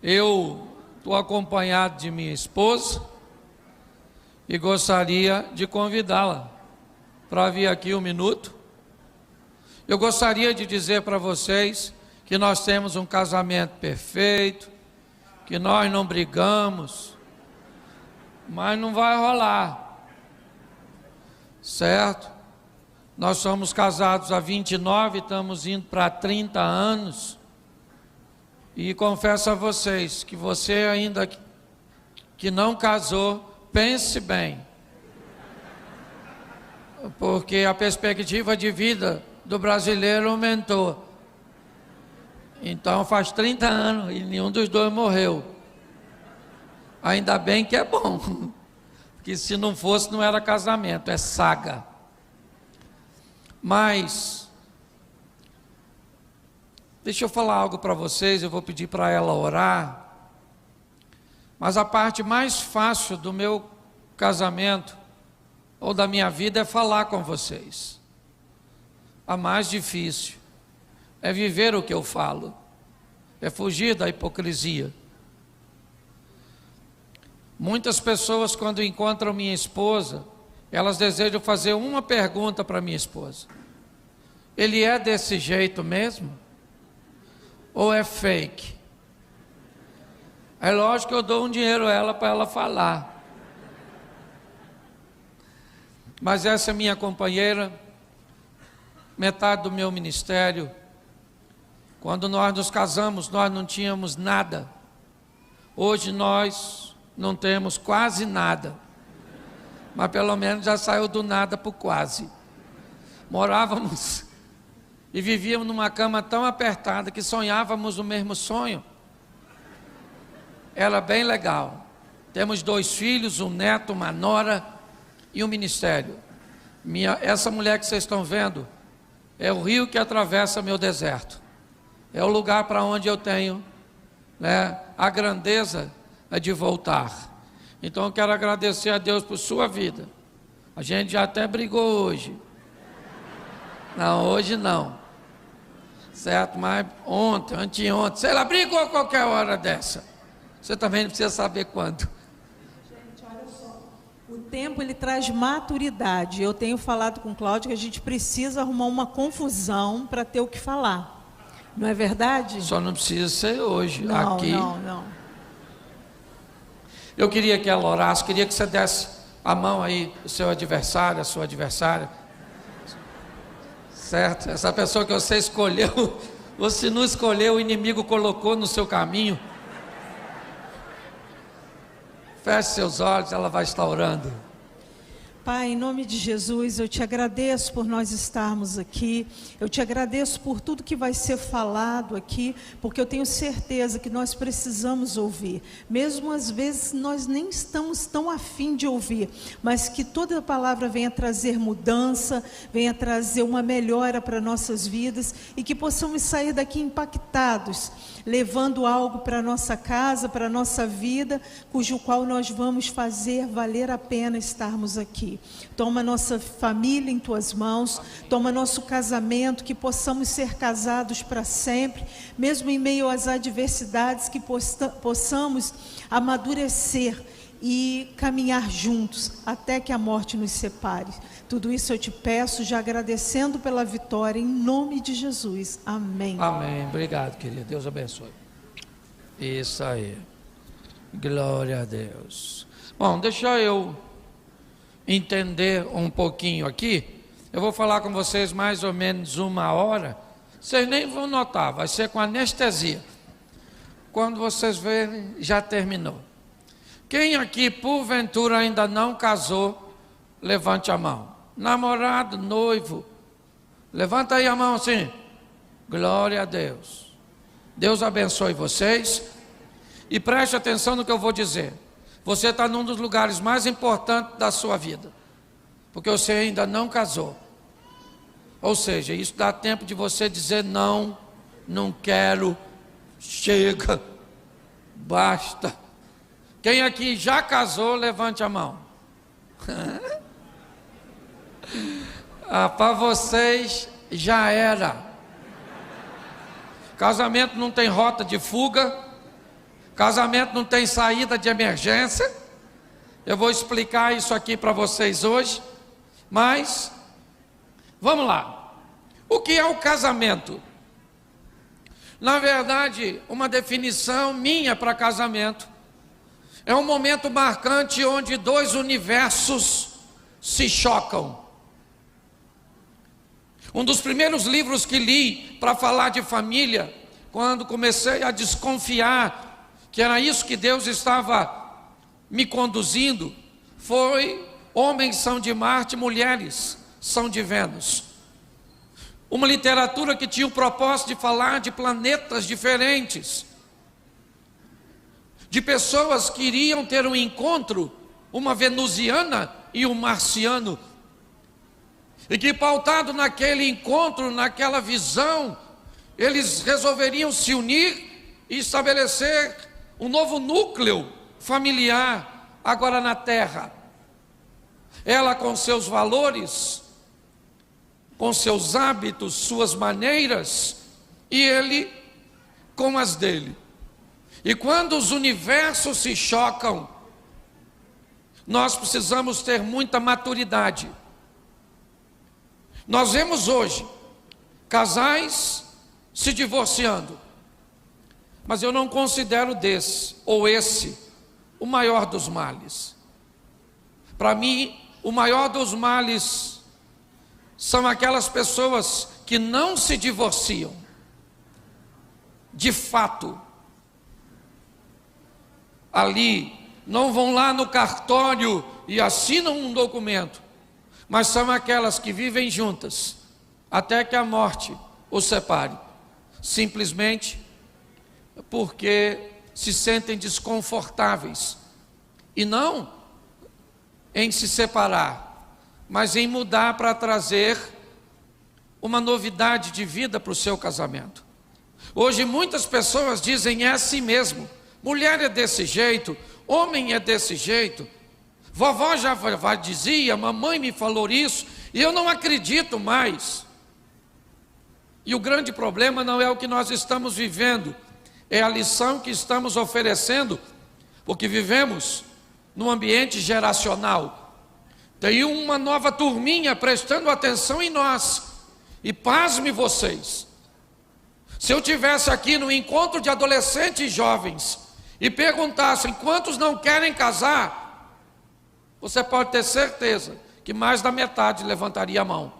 Eu estou acompanhado de minha esposa e gostaria de convidá-la para vir aqui um minuto. Eu gostaria de dizer para vocês que nós temos um casamento perfeito, que nós não brigamos, mas não vai rolar, certo? Nós somos casados há 29, estamos indo para 30 anos, e confesso a vocês que você ainda que não casou, pense bem, porque a perspectiva de vida do brasileiro aumentou. Então faz 30 anos e nenhum dos dois morreu. Ainda bem que é bom, porque se não fosse não era casamento, é saga. Mas deixa eu falar algo para vocês, eu vou pedir para ela orar. Mas a parte mais fácil do meu casamento ou da minha vida é falar com vocês. A mais difícil é viver o que eu falo, é fugir da hipocrisia. Muitas pessoas, quando encontram minha esposa, elas desejam fazer uma pergunta para minha esposa: ele é desse jeito mesmo? Ou é fake? É lógico que eu dou um dinheiro a ela para ela falar. Mas essa é minha companheira, metade do meu ministério. Quando nós nos casamos, nós não tínhamos nada. Hoje nós não temos quase nada. Mas pelo menos já saiu do nada para o quase. Morávamos e vivíamos numa cama tão apertada que sonhávamos o mesmo sonho. Era bem legal. Temos 2 filhos, um neto, uma nora e um ministério. Essa mulher que vocês estão vendo é o rio que atravessa meu deserto. É o lugar para onde eu tenho, a grandeza de voltar. Então eu quero agradecer a Deus por sua vida. A gente já até brigou hoje. Não, hoje não. Certo? Mas ontem, anteontem, sei lá, brigou a qualquer hora dessa. Você também não precisa saber quando. Gente, olha só. O tempo, ele traz maturidade. Eu tenho falado com o Cláudio que a gente precisa arrumar uma confusão para ter o que falar. Não é verdade? Só não precisa ser hoje. Não, aqui. não. Eu queria que ela orasse, queria que você desse a mão aí, o seu adversário, a sua adversária. Certo? Essa pessoa que você escolheu, ou se não escolheu, o inimigo colocou no seu caminho. Feche seus olhos, ela vai estar orando. Pai, em nome de Jesus, eu te agradeço por nós estarmos aqui, eu te agradeço por tudo que vai ser falado aqui, porque eu tenho certeza que nós precisamos ouvir, mesmo às vezes nós nem estamos tão afim de ouvir, mas que toda a palavra venha trazer mudança, venha trazer uma melhora para nossas vidas e que possamos sair daqui impactados, levando algo para a nossa casa, para a nossa vida, cujo qual nós vamos fazer valer a pena estarmos aqui. Toma nossa família em tuas mãos, toma nosso casamento, que possamos ser casados para sempre, mesmo em meio às adversidades, que possamos amadurecer e caminhar juntos até que a morte nos separe. Tudo isso eu te peço, já agradecendo pela vitória, em nome de Jesus. Amém. Amém. Obrigado, querida. Deus abençoe. Isso aí. Glória a Deus. Bom, deixa eu entender um pouquinho aqui. Eu vou falar com vocês mais ou menos 1 hora. Vocês nem vão notar, vai ser com anestesia. Quando vocês verem, já terminou. Quem aqui, porventura, ainda não casou, levante a mão. Namorado, noivo, levanta aí a mão assim. Glória a Deus. Deus abençoe vocês. E preste atenção no que eu vou dizer. Você está num dos lugares mais importantes da sua vida, porque você ainda não casou. Ou seja, isso dá tempo de você dizer não, não quero, chega, basta. Quem aqui já casou, levante a mão. Para vocês já era. Casamento não tem rota de fuga. Casamento não tem saída de emergência. Eu vou explicar isso aqui para vocês hoje. Mas, vamos lá. O que é o casamento? Na verdade, uma definição minha para casamento é um momento marcante onde dois universos se chocam. Um dos primeiros livros que li para falar de família, quando comecei a desconfiar que era isso que Deus estava me conduzindo, foi Homens são de Marte, Mulheres são de Vênus. Uma literatura que tinha o propósito de falar de planetas diferentes, de pessoas que iriam ter um encontro, uma venusiana e um marciano, e que pautado naquele encontro, naquela visão, eles resolveriam se unir e estabelecer um novo núcleo familiar agora na Terra. Ela com seus valores, com seus hábitos, suas maneiras, e ele com as dele. E quando os universos se chocam, nós precisamos ter muita maturidade. Nós vemos hoje casais se divorciando, mas eu não considero desse ou esse o maior dos males. Para mim, o maior dos males são aquelas pessoas que não se divorciam, de fato, ali, não vão lá no cartório e assinam um documento, mas são aquelas que vivem juntas, até que a morte os separe, simplesmente porque se sentem desconfortáveis, e não em se separar, mas em mudar para trazer uma novidade de vida para o seu casamento. Hoje muitas pessoas dizem: é assim mesmo, mulher é desse jeito, homem é desse jeito, vovó já dizia, mamãe me falou isso, e eu não acredito mais. E o grande problema não é o que nós estamos vivendo, é a lição que estamos oferecendo, porque vivemos num ambiente geracional. Tem uma nova turminha prestando atenção em nós. E pasme vocês, se eu tivesse aqui no encontro de adolescentes e jovens e perguntassem quantos não querem casar, você pode ter certeza que mais da metade levantaria a mão.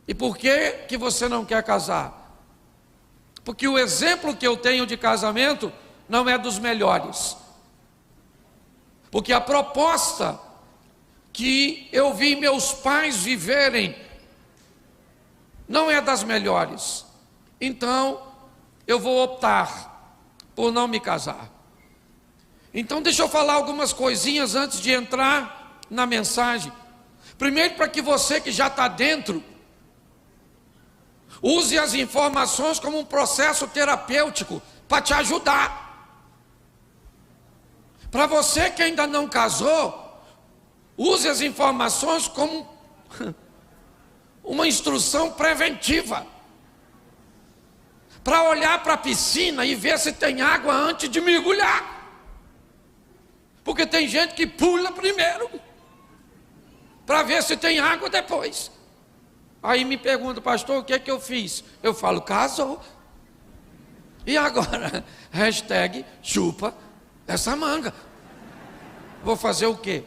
E por que você não quer casar? Porque o exemplo que eu tenho de casamento não é dos melhores. Porque a proposta que eu vi meus pais viverem não é das melhores. Então, eu vou optar por não me casar. Então, deixa eu falar algumas coisinhas antes de entrar na mensagem. Primeiro, para que você que já está dentro, use as informações como um processo terapêutico para te ajudar. Para você que ainda não casou, use as informações como uma instrução preventiva, para olhar para a piscina e ver se tem água antes de mergulhar, porque tem gente que pula primeiro, para ver se tem água depois. Aí me pergunta: pastor, o que é que eu fiz? Eu falo: casou. E agora? Hashtag chupa essa manga. Vou fazer o quê?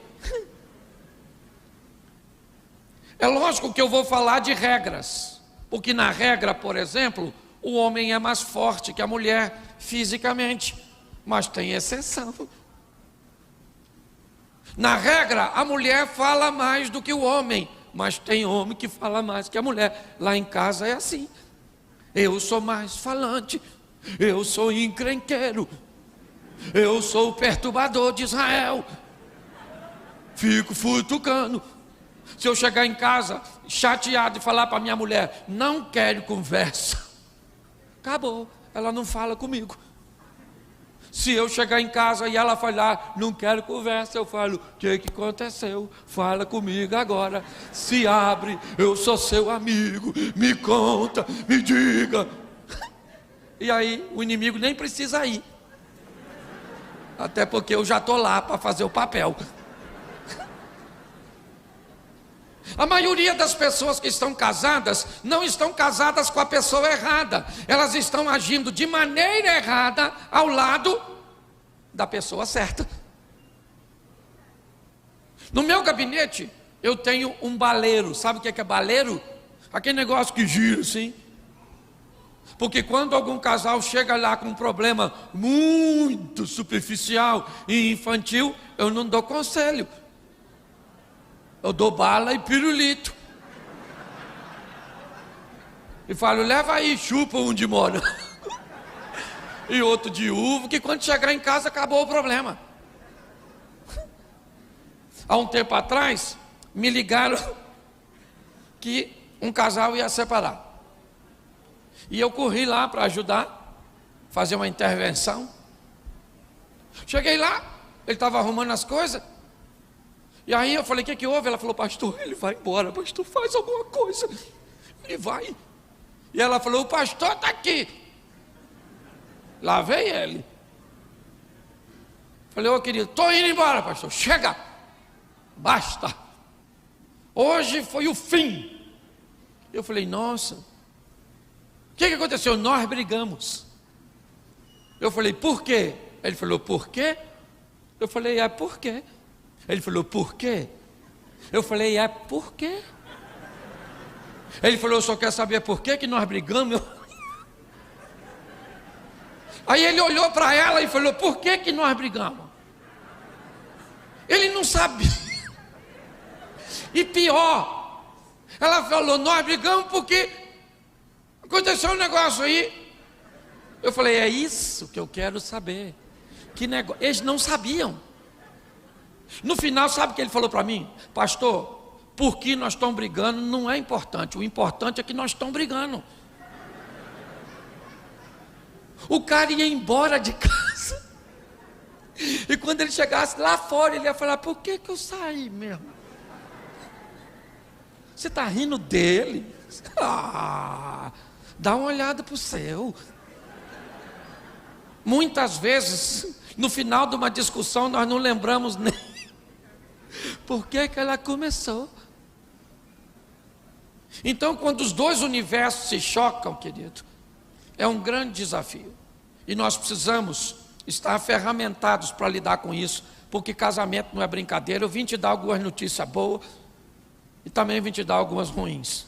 É lógico que eu vou falar de regras, porque na regra, por exemplo, o homem é mais forte que a mulher fisicamente, mas tem exceção. Na regra, a mulher fala mais do que o homem, mas tem homem que fala mais que a mulher. Lá em casa é assim: eu sou mais falante, eu sou encrenqueiro, eu sou o perturbador de Israel, fico futucando. Se eu chegar em casa chateado e falar para minha mulher: não quero conversa, acabou, ela não fala comigo. Se eu chegar em casa e ela falar: não quero conversa, eu falo: o que aconteceu? Fala comigo agora, se abre, eu sou seu amigo, me conta, me diga. E aí o inimigo nem precisa ir. Até porque eu já estou lá para fazer o papel. A maioria das pessoas que estão casadas não estão casadas com a pessoa errada. Elas estão agindo de maneira errada ao lado da pessoa certa. No meu gabinete eu tenho um baleiro. Sabe o que é baleiro? Aquele negócio que gira assim. Porque quando algum casal chega lá com um problema muito superficial e infantil, eu não dou conselho. Eu dou bala e pirulito. E falo, leva aí, chupa um de mora. E outro de uva, que quando chegar em casa acabou o problema. Há um tempo atrás, me ligaram que um casal ia separar. E eu corri lá para ajudar, fazer uma intervenção. Cheguei lá, ele estava arrumando as coisas. E aí eu falei, o que houve? Ela falou, pastor, ele vai embora, pastor, faz alguma coisa. Ele vai. E ela falou, o pastor está aqui. Lá vem ele. Falei, ô querido, estou indo embora, pastor, chega. Basta. Hoje foi o fim. Eu falei, nossa. O que aconteceu? Nós brigamos. Eu falei, por quê? Ele falou, por quê? Eu falei, por quê? Ele falou, por quê? Eu falei, por quê? Ele falou, eu só quero saber por quê que nós brigamos. Aí ele olhou para ela e falou, por que que nós brigamos? Ele não sabia. E pior, ela falou, nós brigamos porque aconteceu um negócio aí. Eu falei, é isso que eu quero saber. Que negócio? Eles não sabiam. No final, sabe o que ele falou para mim? Pastor, por que nós estamos brigando não é importante. O importante é que nós estamos brigando. O cara ia embora de casa. E quando ele chegasse lá fora, ele ia falar, por que que eu saí mesmo? Você está rindo dele? Dá uma olhada para o céu. Muitas vezes, no final de uma discussão, nós não lembramos nem por que que ela começou. Então, quando os dois universos se chocam, querido, é um grande desafio. E nós precisamos estar ferramentados para lidar com isso, porque casamento não é brincadeira. Eu vim te dar algumas notícias boas e também vim te dar algumas ruins.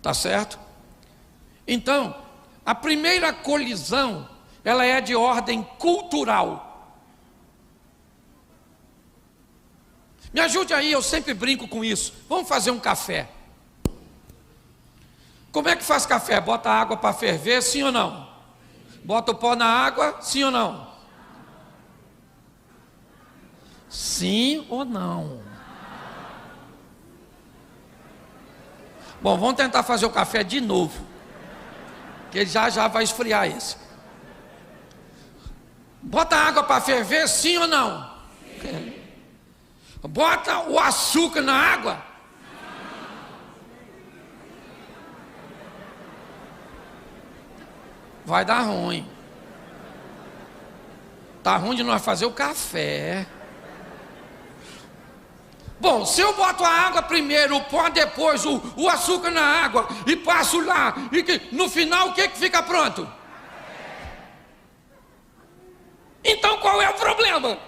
Tá certo? Então, a primeira colisão, ela é de ordem cultural. Me ajude aí, eu sempre brinco com isso. Vamos fazer um café. Como é que faz café? Bota a água para ferver, sim ou não? Bota o pó na água, sim ou não? Sim ou não? Bom, vamos tentar fazer o café de novo, que já vai esfriar esse. Bota a água para ferver, sim ou não? Sim. Bota o açúcar na água. Vai dar ruim. Tá ruim de nós fazer o café. Bom, se eu boto a água primeiro, o pó depois, o açúcar na água e passo lá, e no final o que fica pronto? Então qual é o problema?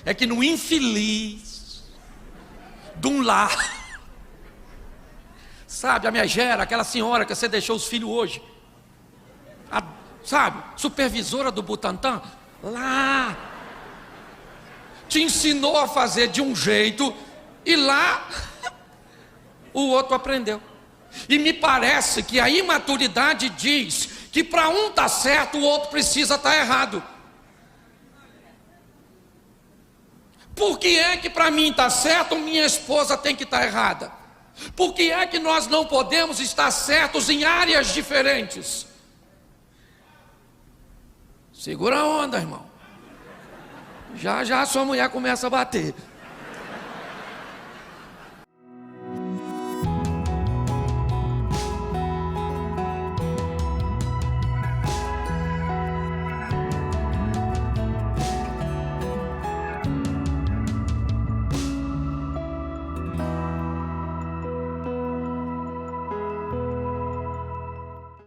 É que no infeliz de um lar, sabe, a megera, aquela senhora que você deixou os filhos hoje, sabe, supervisora do Butantan, lá, te ensinou a fazer de um jeito, e lá, o outro aprendeu. E me parece que a imaturidade diz que para um estar certo, o outro precisa estar errado. Por que é que para mim está certo, minha esposa tem que estar errada? Por que é que nós não podemos estar certos em áreas diferentes? Segura a onda, irmão. Já a sua mulher começa a bater.